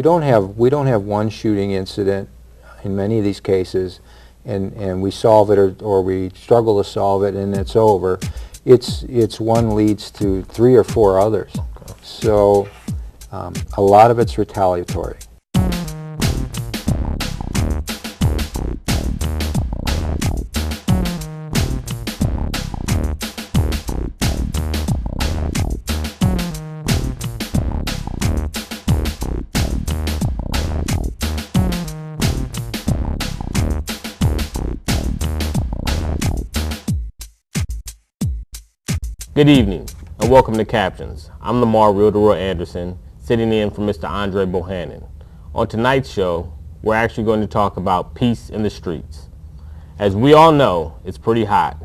don't have one shooting incident in many of these cases, and we solve it or we struggle to solve it and it's over. It's one leads to 3 or 4 others. Okay. So a lot of it's retaliatory. Good evening and welcome to Captions. I'm Lamar Realtor Anderson, sitting in for Mr. Andre Bohannon. On tonight's show, we're actually going to talk about peace in the streets. As we all know, it's pretty hot,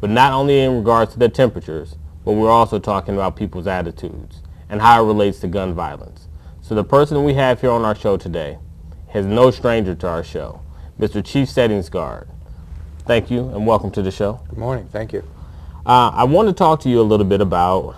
but not only in regards to the temperatures, but we're also talking about people's attitudes and how it relates to gun violence. So the person we have here on our show today is no stranger to our show, Mr. Chief Settingsgaard. Thank you and welcome to the show. Good morning. Thank you. I want to talk to you a little bit about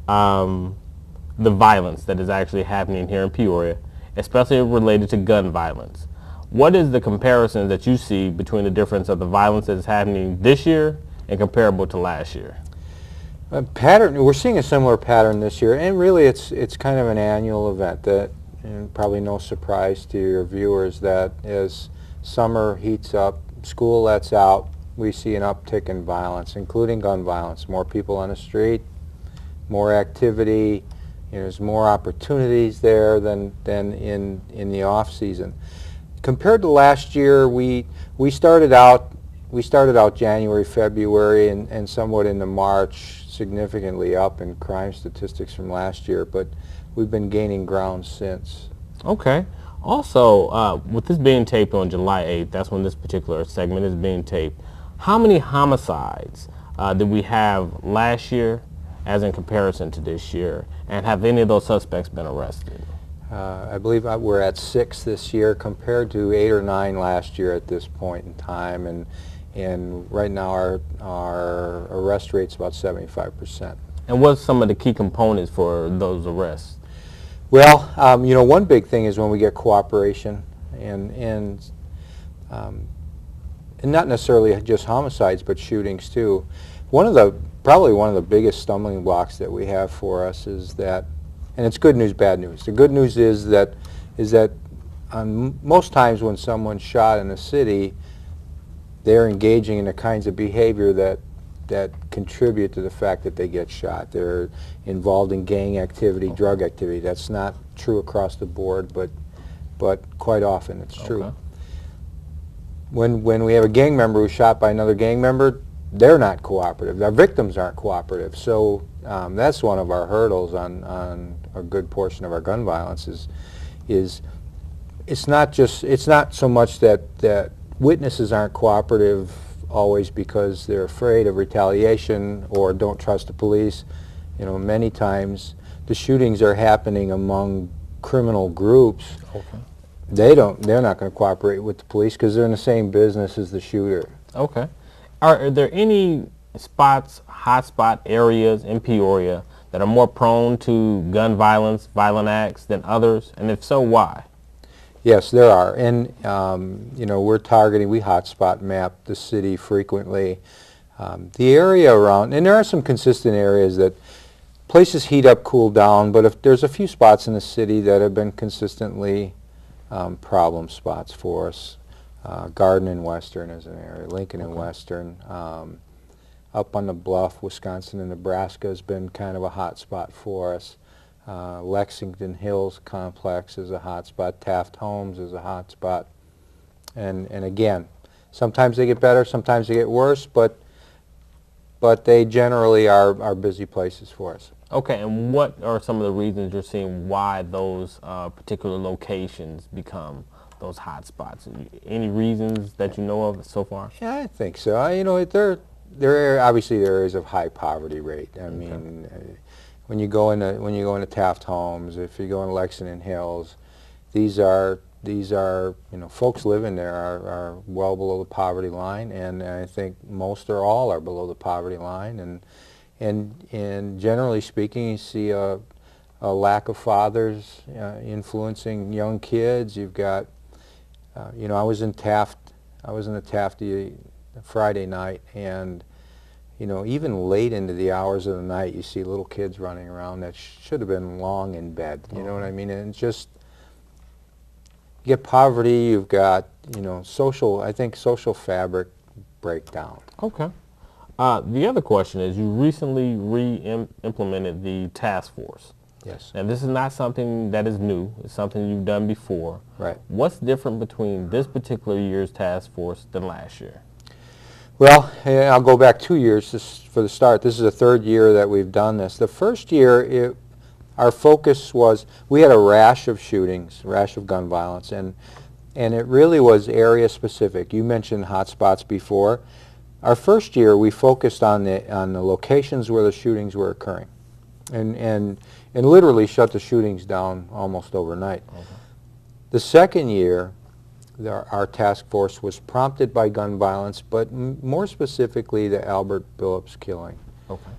the violence that is actually happening here in Peoria, especially related to gun violence. What is the comparison that you see between the difference of the violence that is happening this year and comparable to last year? We're seeing a similar pattern this year, and really it's kind of an annual event that, and probably no surprise to your viewers, that as summer heats up, school lets out, we see an uptick in violence, including gun violence. More people on the street, more activity. There's more opportunities there than in the off season. Compared to last year, we started out January, February, and somewhat into March, significantly up in crime statistics from last year, but we've been gaining ground since. Okay. Also, with this being taped on July 8th, that's when this particular segment is being taped. How many homicides did we have last year as in comparison to this year? And have any of those suspects been arrested? I believe we're at 6 this year compared to 8 or 9 last year at this point in time. And right now our arrest rate's about 75%. And what's some of the key components for those arrests? Well, one big thing is when we get cooperation and not necessarily just homicides, but shootings too. Probably one of the biggest stumbling blocks that we have for us is that, and it's good news, bad news. The good news is that most times when someone's shot in a city, they're engaging in the kinds of behavior that contribute to the fact that they get shot. They're involved in gang activity, drug activity. That's not true across the board, but quite often it's true. Okay. When we have a gang member who's shot by another gang member, they're not cooperative. Our victims aren't cooperative. So that's one of our hurdles on a good portion of our gun violence is it's not so much that witnesses aren't cooperative always because they're afraid of retaliation or don't trust the police. Many times the shootings are happening among criminal groups. Okay. They're not going to cooperate with the police because they're in the same business as the shooter. Okay. Are there any hotspot areas in Peoria that are more prone to gun violence, violent acts than others? And if so, why? Yes, there are. And, we hotspot map the city frequently. The area around, and there are some consistent areas that places heat up, cool down, but if there's a few spots in the city that have been consistently problem spots for us. Garden and Western is an area, Lincoln and Western. Up on the Bluff, Wisconsin and Nebraska has been kind of a hot spot for us. Lexington Hills Complex is a hot spot. Taft Homes is a hot spot. And again, sometimes they get better, sometimes they get worse, but they generally are busy places for us. Okay, and what are some of the reasons you're seeing why those particular locations become those hot spots? Any reasons that you know of so far? Yeah, I think so. There are obviously areas of high poverty rate. I mean, when you go into Taft Homes, if you go into Lexington Hills, these are folks living there are well below the poverty line, and I think most or all are below the poverty line, and generally speaking, you see a a lack of fathers influencing young kids. You've got, you know, I was in a Taft Friday night, and you know, even late into the hours of the night, you see little kids running around that should have been long in bed. You know what I mean? And just, you get poverty, you've got, you know, I think social fabric breakdown. Okay. The other question is, you recently implemented the task force. Yes. And this is not something that is new. It's something you've done before. Right. What's different between this particular year's task force than last year? Well, I'll go back 2 years for the start. This is the third year that we've done this. The first year, our focus was, we had a rash of shootings, rash of gun violence, and it really was area specific. You mentioned hotspots before. Our first year, we focused on the locations where the shootings were occurring, and literally shut the shootings down almost overnight. Okay. The second year, our task force was prompted by gun violence, but more specifically the Albert Billups killing. Okay.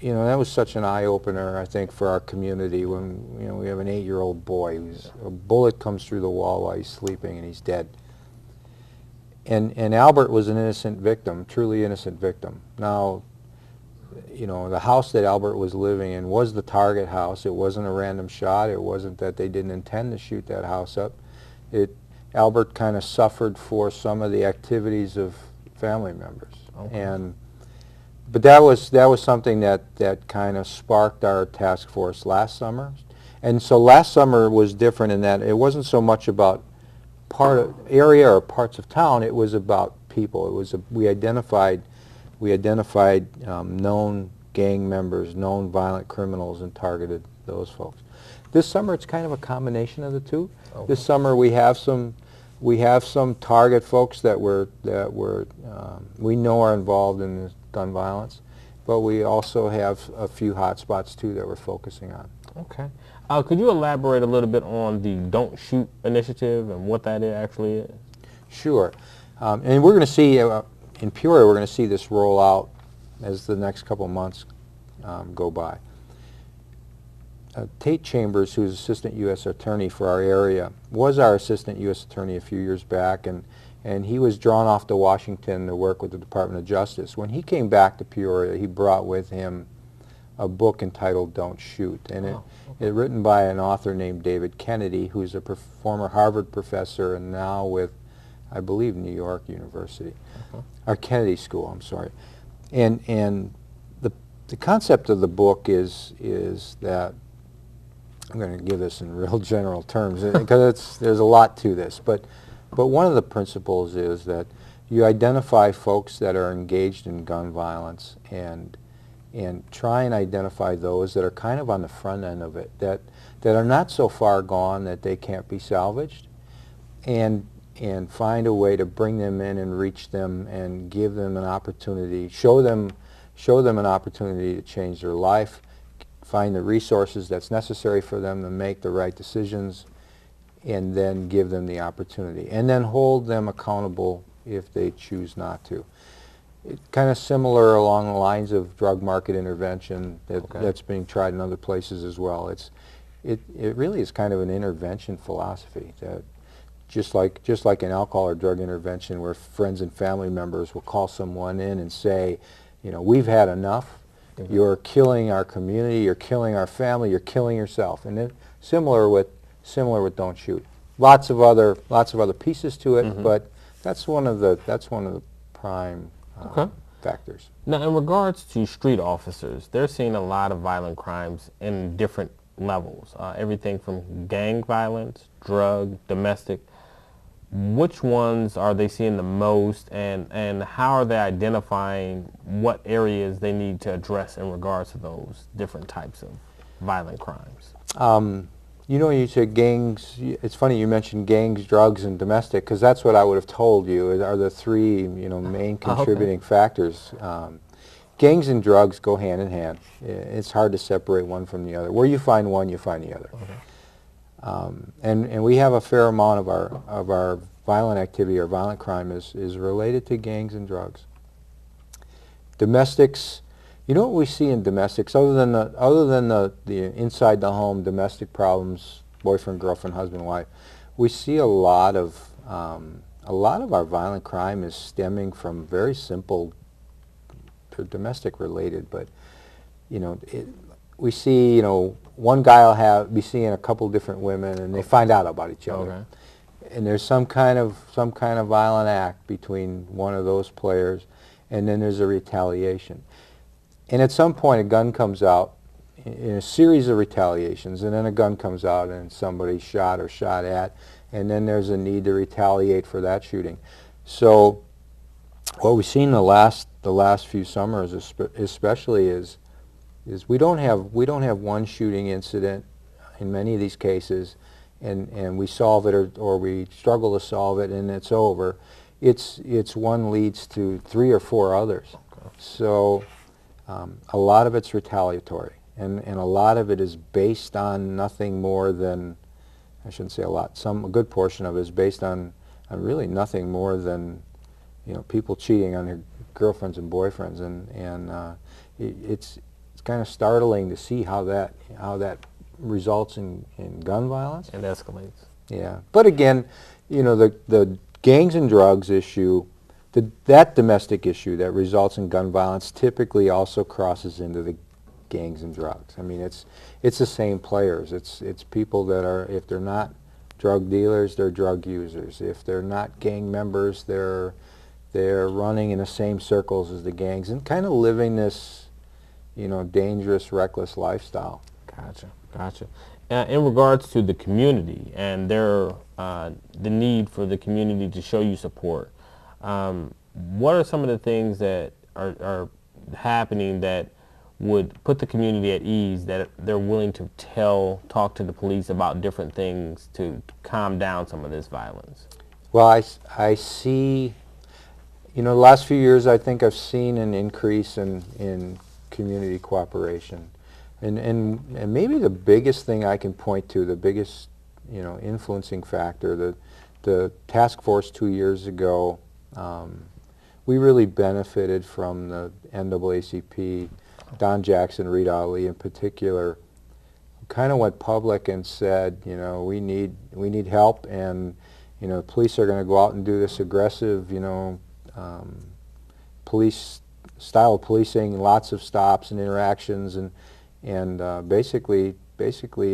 You know, that was such an eye-opener, I think, for our community when, you know, we have an 8-year-old boy who's, a bullet comes through the wall while he's sleeping and he's dead. And Albert was an innocent victim, truly innocent victim. Now, you know, the house that Albert was living in was the target house. It wasn't a random shot. It wasn't that they didn't intend to shoot that house up. Albert kind of suffered for some of the activities of family members. Okay. But that was something that kind of sparked our task force last summer. And so last summer was different in that it wasn't so much about area or parts of town, it was about people. It was we identified known gang members, known violent criminals, and targeted those folks. This summer it's kind of a combination of the two. Okay. This summer we have some target folks that we know are involved in this gun violence, but we also have a few hot spots too that we're focusing on. Okay. Could you elaborate a little bit on the Don't Shoot initiative and what that actually is? Sure. And we're going to see, in Peoria, we're going to see this roll out as the next couple of months go by. Tate Chambers, who's Assistant U.S. Attorney for our area, was our Assistant U.S. Attorney a few years back, and he was drawn off to Washington to work with the Department of Justice. When he came back to Peoria, he brought with him a book entitled Don't Shoot, and it written by an author named David Kennedy, who's a former Harvard professor and now with, I believe, New York University, or Kennedy School, I'm sorry. And the concept of the book is that, I'm going to give this in real general terms because there's a lot to this, but one of the principles is that you identify folks that are engaged in gun violence and try and identify those that are kind of on the front end of it, that are not so far gone that they can't be salvaged, and find a way to bring them in and reach them and give them an opportunity, show them an opportunity to change their life, find the resources that's necessary for them to make the right decisions, and then give them the opportunity, and then hold them accountable if they choose not to. It's kind of similar along the lines of drug market intervention that's being tried in other places as well. It really is kind of an intervention philosophy that just like an alcohol or drug intervention where friends and family members will call someone in and say, you know, we've had enough. You're killing our community, you're killing our family, you're killing yourself. And then similar with Don't Shoot. Lots of other pieces to it, but that's one of the prime factors. Now, in regards to street officers, they're seeing a lot of violent crimes in different levels, everything from gang violence, drug, domestic. Which ones are they seeing the most, and how are they identifying what areas they need to address in regards to those different types of violent crimes? You know, you said gangs. It's funny you mentioned gangs, drugs, and domestic, because that's what I would have told you are the three, you know, main contributing factors. Gangs and drugs go hand in hand. It's hard to separate one from the other. Where you find one, you find the other. And we have a fair amount of our violent activity or violent crime is related to gangs and drugs. Domestics You know what we see in domestics, other than the inside the home domestic problems, boyfriend, girlfriend, husband, wife, we see a lot of our violent crime is stemming from very simple, domestic related, but you know, we see, you know, one guy will be seeing a couple different women, and they find out about each other. Okay. And there's some kind of violent act between one of those players, and then there's a retaliation. And at some point, a gun comes out in a series of retaliations, and then a gun comes out, and somebody's shot or shot at, and then there's a need to retaliate for that shooting. So, what we've seen the last few summers, especially, is we don't have one shooting incident in many of these cases, and we solve it or we struggle to solve it and it's over. It's one leads to 3 or 4 others. Okay. So a lot of it's retaliatory, and a lot of it is based on nothing more than, I shouldn't say a lot, a good portion of it is based on really nothing more than, you know, people cheating on their girlfriends and boyfriends, and it's kind of startling to see how that results in gun violence. And escalates. Yeah, but again, you know, the gangs and drugs issue, that domestic issue that results in gun violence typically also crosses into the gangs and drugs. I mean, it's the same players. It's people that are, if they're not drug dealers, they're drug users. If they're not gang members, they're running in the same circles as the gangs and kind of living this, you know, dangerous, reckless lifestyle. Gotcha. In regards to the community and the need for the community to show you support, what are some of the things that are happening that would put the community at ease, that they're willing to talk to the police about different things to calm down some of this violence? Well, I see, you know, the last few years I think I've seen an increase in community cooperation. And maybe the biggest thing I can point to, the biggest, you know, influencing factor, the task force 2 years ago, we really benefited from the NAACP, Don Jackson, Reed Ali in particular, who kind of went public and said, you know, we need help, and, you know, police are going to go out and do this aggressive, you know, police style of policing, lots of stops and interactions, and basically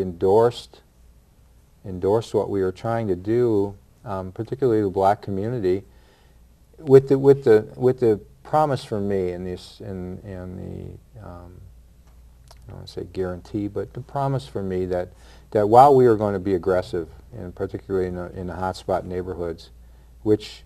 endorsed what we were trying to do, particularly the black community, with the promise from me and the I don't want to say guarantee, but the promise from me that while we were going to be aggressive, and particularly in the hotspot neighborhoods, which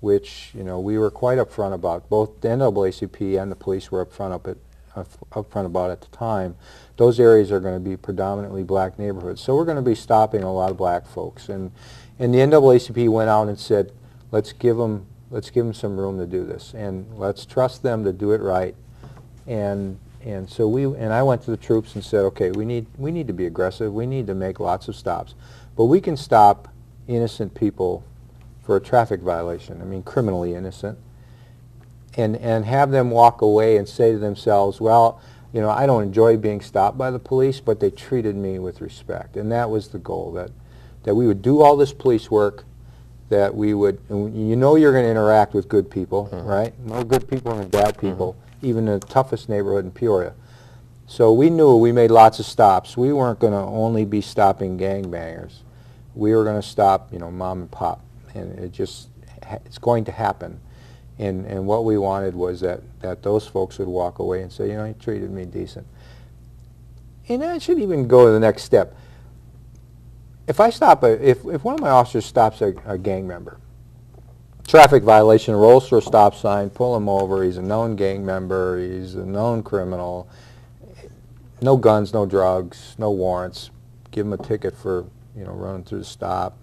you know, we were quite upfront about, both the NAACP and the police were upfront about at the time, those areas are going to be predominantly black neighborhoods. So we're going to be stopping a lot of black folks. And the NAACP went out and said, let's give them some room to do this, and let's trust them to do it right. And so I went to the troops and said, okay, we need to be aggressive. We need to make lots of stops, but we can stop innocent people for a traffic violation. I mean, criminally innocent. And have them walk away and say to themselves, well, you know, I don't enjoy being stopped by the police, but they treated me with respect. And that was the goal, that we would do all this police work, that we would, and you know, you're going to interact with good people, right? No good people and bad people, even in the toughest neighborhood in Peoria. So we knew we made lots of stops. We weren't going to only be stopping gangbangers. We were going to stop, you know, mom and pop. And it's going to happen. And what we wanted was that those folks would walk away and say, you know, he treated me decent. And I should even go to the next step. If I stop, if one of my officers stops a gang member, traffic violation, rolls through a stop sign, pull him over, he's a known gang member, he's a known criminal, no guns, no drugs, no warrants, give him a ticket for, you know, running through the stop.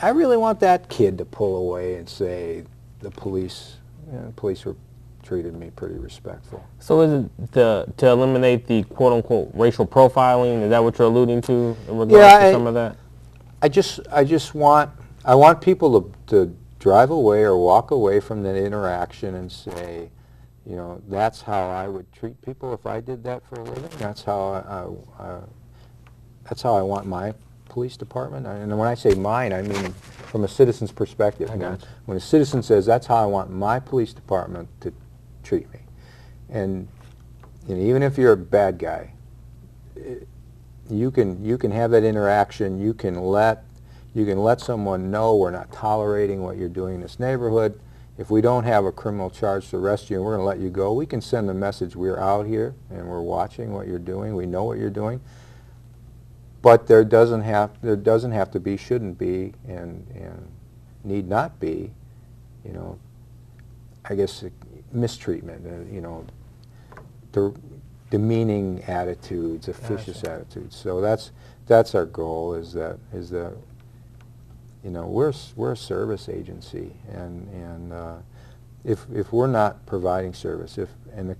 I really want that kid to pull away and say the police were treated me pretty respectful. So is it to eliminate the quote-unquote racial profiling? Is that what you're alluding to in regards to some of that? I want people to drive away or walk away from that interaction and say, You know, that's how I would treat people if I did that for a living. That's how I want my police department. And when I say mine, I mean from a citizen's perspective. I got you. When a citizen says, that's how I want my police department to treat me. And even if you're a bad guy, you can have that interaction. You can let someone know we're not tolerating what you're doing in this neighborhood. If we don't have a criminal charge to arrest you and we're going to let you go, we can send the message, we're out here and we're watching what you're doing. We know what you're doing. But there doesn't have to be, shouldn't be, and need not be, I guess, mistreatment, demeaning attitudes, officious attitudes. So that's our goal. Is that we're a service agency, and if we're not providing service,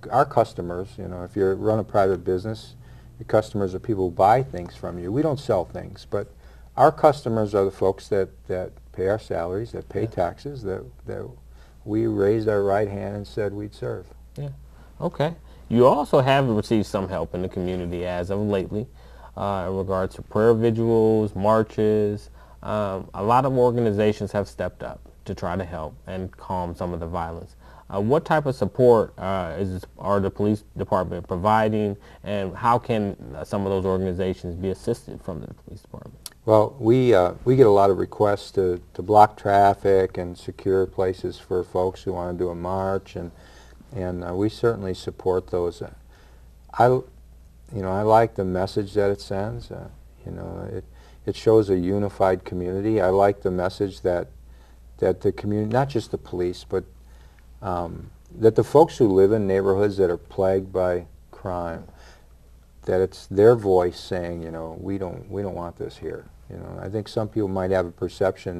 our customers, if you run a private business, your customers are people who buy things from you. We don't sell things, but our customers are the folks that pay our salaries, that pay taxes, that we raised our right hand and said we'd serve. Yeah. Okay. You also have received some help in the community as of lately in regards to prayer vigils, marches. A lot of organizations have stepped up to try to help and calm some of the violence. What type of support are the police department providing, and how can some of those organizations be assisted from the police department? Well, we get a lot of requests to block traffic and secure places for folks who want to do a march, and we certainly support those. I like the message that it sends. It shows a unified community. I like the message that the community, not just the police, but that the folks who live in neighborhoods that are plagued by crime, that it's their voice saying, we don't want this here. I think some people might have a perception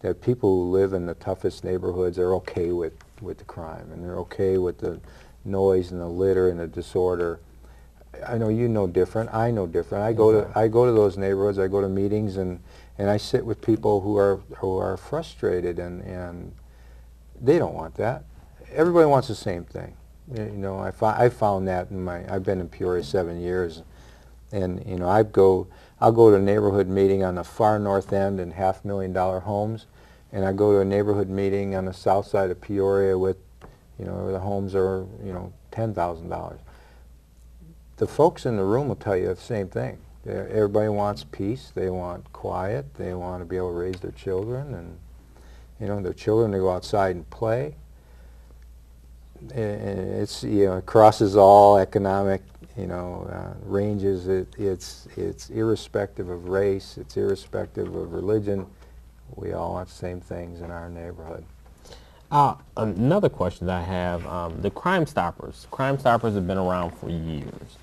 that people who live in the toughest neighborhoods are okay with the crime, and they're okay with the noise and the litter and the disorder. I know you know different. I know different. I go to those neighborhoods. I go to meetings, and I sit with people who are frustrated, and they don't want that. Everybody wants the same thing. I found that I've been in Peoria 7 years, and I'll go to a neighborhood meeting on the far north end in $500,000 homes, and I go to a neighborhood meeting on the south side of Peoria with, where the homes are, $10,000. The folks in the room will tell you the same thing. Everybody wants peace. They want quiet. They want to be able to raise their children, and their children to go outside and play. It's it crosses all economic ranges. It's irrespective of race. It's irrespective of religion. We all want the same things in our neighborhood. Another question that I have, the Crime Stoppers. Crime Stoppers have been around for years.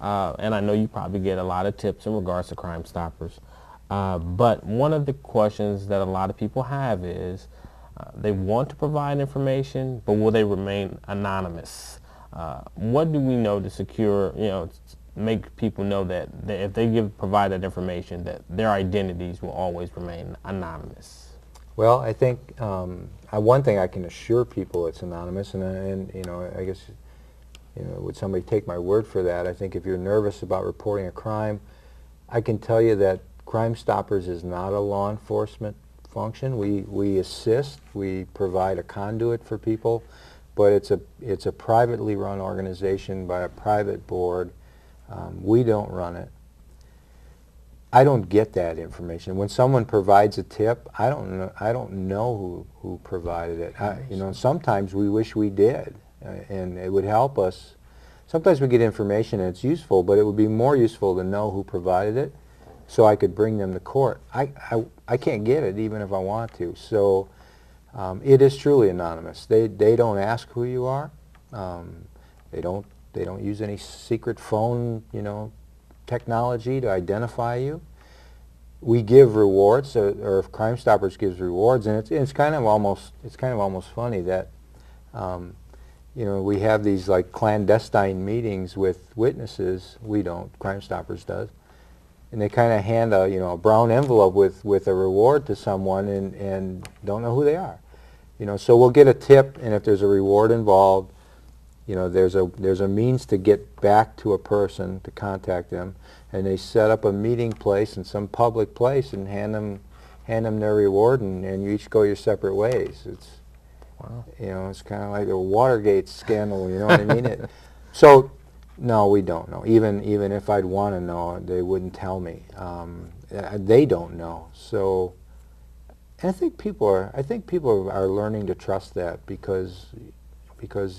And I know you probably get a lot of tips in regards to Crime Stoppers. But one of the questions that a lot of people have is, they want to provide information, but will they remain anonymous? What do we know to secure, make people know that if they provide that information, that their identities will always remain anonymous? Well, I think one thing I can assure people, it's anonymous, and I guess would somebody take my word for that? I think if you're nervous about reporting a crime, I can tell you that Crime Stoppers is not a law enforcement function. We assist, we provide a conduit for people, but it's a privately run organization by a private board. We don't run it. I don't get that information. When someone provides a tip, I don't know who provided it. Sometimes we wish we did, and it would help us. Sometimes we get information and it's useful, but it would be more useful to know who provided it, so I could bring them to court. I can't get it even if I want to. So it is truly anonymous. They don't ask who you are. They don't use any secret phone technology to identify you. We give rewards, or if Crime Stoppers gives rewards, and it's kind of almost funny that we have these like clandestine meetings with witnesses. We don't. Crime Stoppers does. And they kind of hand a brown envelope with a reward to someone, and don't know who they are. So we'll get a tip, and if there's a reward involved, you know, there's a means to get back to a person, to contact them, and they set up a meeting place in some public place and hand them their reward, and you each go your separate ways. It's, Wow. you know, it's kind of like a Watergate scandal, you know what I mean? So, no, we don't know. Even if I'd want to know, they wouldn't tell me. They don't know. So, and I think people are learning to trust that because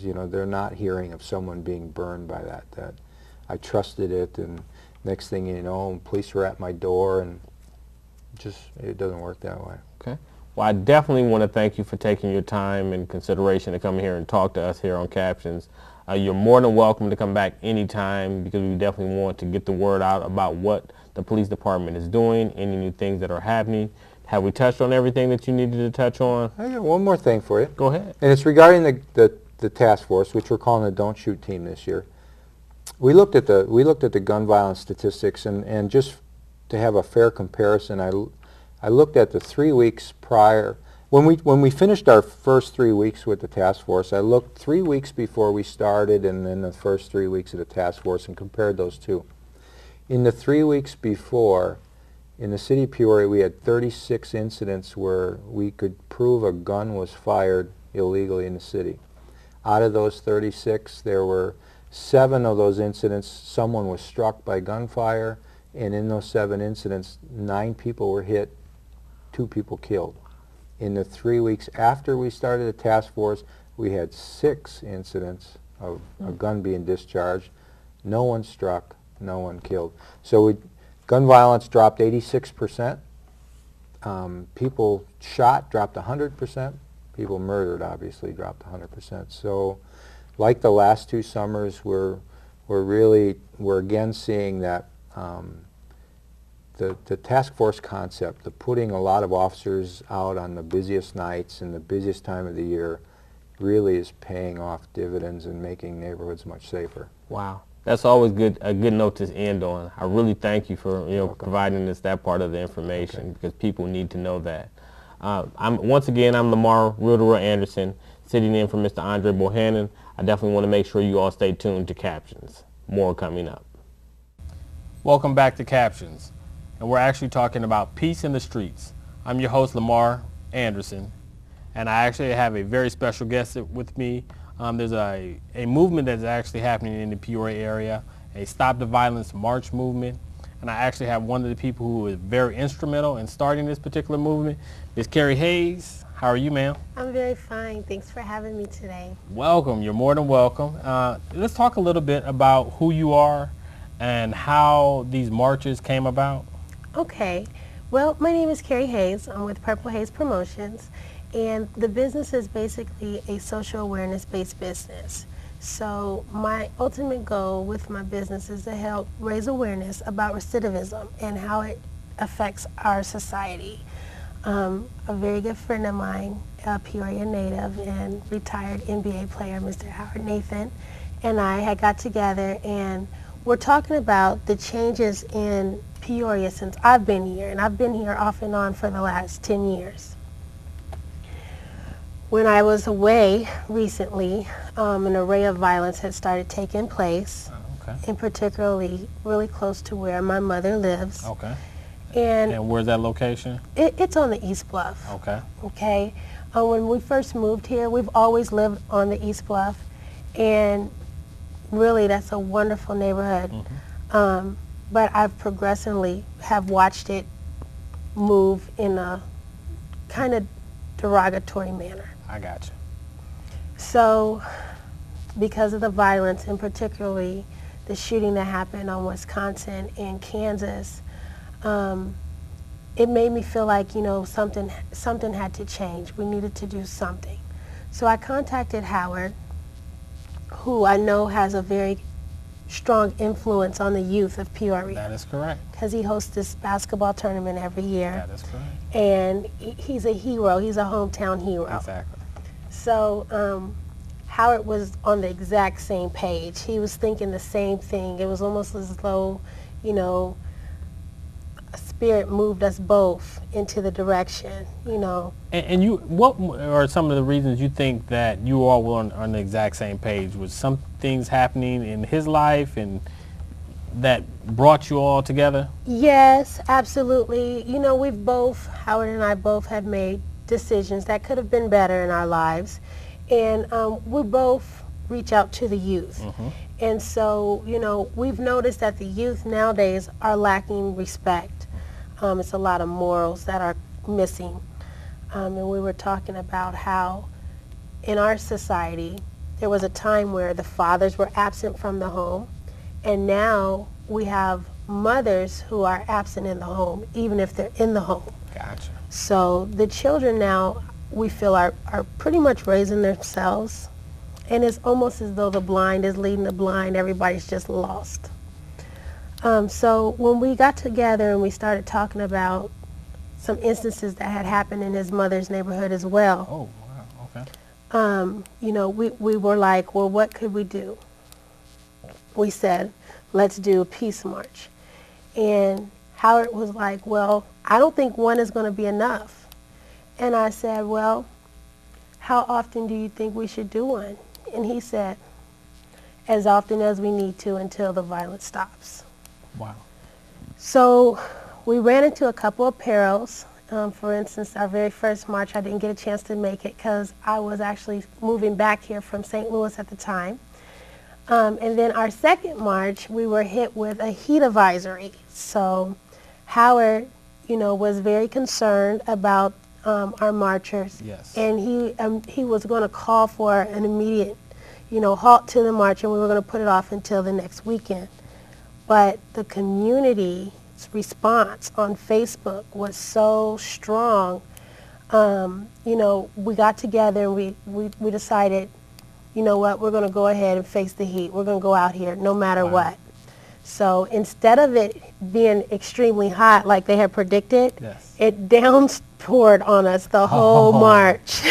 you know, they're not hearing of someone being burned by that I trusted it, and next thing you know, police were at my door, and it doesn't work that way. Okay. Well, I definitely want to thank you for taking your time and consideration to come here and talk to us here on Captions. You're more than welcome to come back anytime, because we definitely want to get the word out about what the police department is doing, any new things that are happening. Have we touched on everything that you needed to touch on? I got one more thing for you. Go ahead. And it's regarding the task force, which we're calling the Don't Shoot team this year. We looked at the gun violence statistics, and just to have a fair comparison, I looked at the 3 weeks prior. When we finished our first 3 weeks with the task force, I looked 3 weeks before we started and then the first 3 weeks of the task force and compared those two. In the 3 weeks before, in the city of Peoria, we had 36 incidents where we could prove a gun was fired illegally in the city. Out of those 36, there were 7 of those incidents, someone was struck by gunfire, and in those 7 incidents, 9 people were hit, 2 people killed. In the 3 weeks after we started the task force, we had 6 incidents of a gun being discharged. No one struck, no one killed. So gun violence dropped 86%. People shot dropped 100%. People murdered, obviously, dropped 100%. So, like the last 2 summers, we're again seeing that the task force concept, the putting a lot of officers out on the busiest nights and the busiest time of the year, really is paying off dividends and making neighborhoods much safer. Wow. That's always a good note to end on. I really thank you for providing us that part of the information, because people need to know that. Once again, I'm Lamar Realtor Anderson, sitting in for Mr. Andre Bohannon. I definitely want to make sure you all stay tuned to Captions. More coming up. Welcome back to Captions, and we're actually talking about peace in the streets. I'm your host, Lamar Anderson, and I actually have a very special guest with me. There's a movement that's actually happening in the Peoria area, a Stop the Violence March movement. And I actually have one of the people who was very instrumental in starting this particular movement, Ms. Keri Hayes. How are you, ma'am? I'm very fine. Thanks for having me today. Welcome. You're more than welcome. Let's talk a little bit about who you are and how these marches came about. Okay. Well, my name is Keri Hayes. I'm with Purple Haze Promotions, and the business is basically a social awareness-based business. So my ultimate goal with my business is to help raise awareness about recidivism and how it affects our society. A very good friend of mine, a Peoria native and retired NBA player, Mr. Howard Nathan, and I had got together, and we're talking about the changes in Peoria since I've been here, and I've been here off and on for the last 10 years. When I was away recently, an array of violence had started taking place, and particularly really close to where my mother lives. Okay. And where's that location? It's on the East Bluff. Okay. Okay. When we first moved here, we've always lived on the East Bluff, and really that's a wonderful neighborhood. Mm-hmm. But I've progressively have watched it move in a kind of derogatory manner. I got you. So, because of the violence, and particularly the shooting that happened on Wisconsin and Kansas, it made me feel like, you know, something had to change. We needed to do something. So I contacted Howard, who I know has a very strong influence on the youth of Peoria. That is correct. Because he hosts this basketball tournament every year. That is correct. And he's a hero. He's a hometown hero. Exactly. So Howard was on the exact same page. He was thinking the same thing. It was almost as though, you know, Spirit moved us both into the direction, you know. And you, what are some of the reasons you think that you all were on the exact same page? Was some things happening in his life and that brought you all together? Yes, absolutely. You know, Howard and I both have made decisions that could have been better in our lives. And we both reach out to the youth. And so, you know, we've noticed that the youth nowadays are lacking respect. It's a lot of morals that are missing. And we were talking about how in our society, there was a time where the fathers were absent from the home, and now we have mothers who are absent in the home, even if they're in the home. Gotcha. So the children now, we feel, are pretty much raising themselves, and it's almost as though the blind is leading the blind. Everybody's just lost. So when we got together and we started talking about some instances that had happened in his mother's neighborhood as well, Oh, wow, okay. you know, we were like, well, what could we do? We said, let's do a peace march. And Howard was like, well, I don't think one is going to be enough. And I said, well, how often do you think we should do one? And he said, as often as we need to until the violence stops. Wow. So we ran into a couple of perils. For instance, our very first march, I didn't get a chance to make it because I was actually moving back here from St. Louis at the time. And then our second march, we were hit with a heat advisory. So Howard, you know, was very concerned about our marchers. Yes. And he was going to call for an immediate, you know, halt to the march, and we were going to put it off until the next weekend. But the community's response on Facebook was so strong. You know, we got together and we decided, you know what, we're going to go ahead and face the heat. We're going to go out here no matter what. So instead of it being extremely hot like they had predicted, Yes. it downpoured on us the whole march.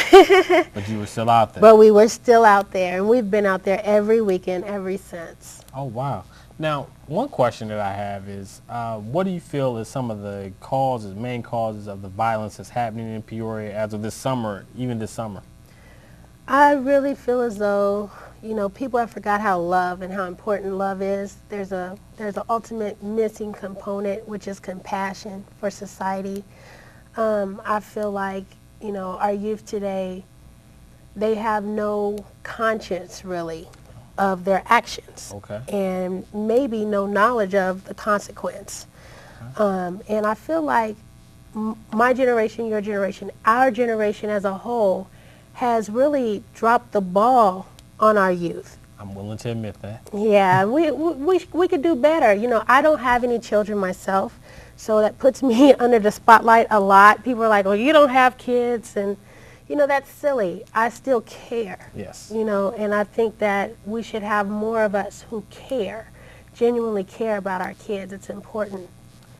But you were still out there. But we were still out there, and we've been out there every weekend ever since. Oh, wow. Now, one question that I have is, what do you feel is some of the main causes of the violence that's happening in Peoria as of this summer, even this summer? I really feel as though, you know, people have forgot how important love is. There's an ultimate missing component, which is compassion for society. I feel like, you know, our youth today, they have no conscience really of their actions. Okay. And maybe no knowledge of the consequence. And I feel like my generation, your generation, our generation as a whole has really dropped the ball on our youth. I'm willing to admit that. Yeah, we could do better. You know, I don't have any children myself, so that puts me under the spotlight a lot. People are like, well, you don't have kids, and, you know, that's silly. I still care. Yes. You know, and I think that we should have more of us who care, genuinely care about our kids. It's important.